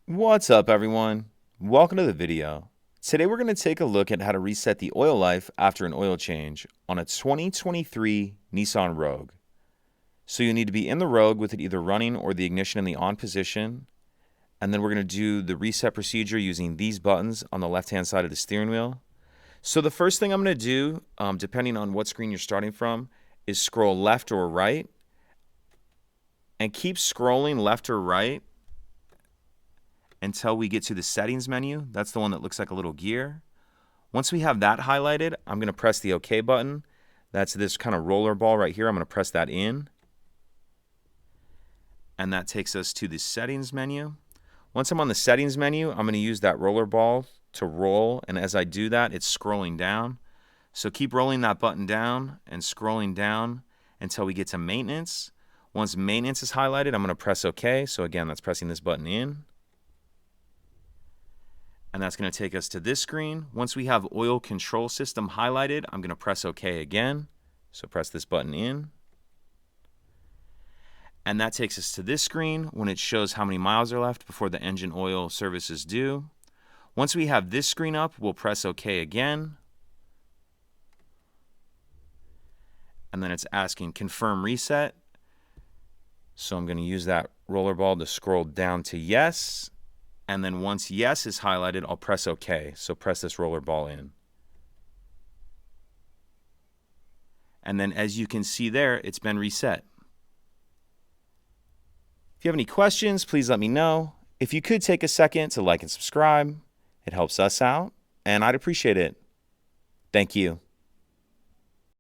What's up, everyone? Welcome to the video. Today we're going to take a look at how to reset the oil life after an oil change on a 2023 Nissan Rogue. So you need to be in the Rogue with it either running or the ignition in the on position. And then we're going to do the reset procedure using these buttons on the left-hand side of the steering wheel. So the first thing I'm going to do, depending on what screen you're starting from, is scroll left or right. And keep scrolling left or right until we get to the settings menu. That's the one that looks like a little gear. Once we have that highlighted, I'm going to press the OK button. That's this kind of roller ball right here. I'm going to press that in. And that takes us to the settings menu. Once I'm on the settings menu, I'm going to use that roller ball to roll. And as I do that, it's scrolling down. So keep rolling that button down and scrolling down until we get to maintenance. Once maintenance is highlighted, I'm going to press OK. So again, that's pressing this button in. And that's going to take us to this screen. Once we have oil control system highlighted, I'm going to press OK again. So press this button in. And that takes us to this screen when it shows how many miles are left before the engine oil service is due. Once we have this screen up, we'll press OK again. And then it's asking confirm reset. So I'm going to use that roller ball to scroll down to yes. And then once yes is highlighted, I'll press OK. So press this roller ball in. And then as you can see there, it's been reset. If you have any questions, please let me know. If you could take a second to like and subscribe, it helps us out, and I'd appreciate it. Thank you.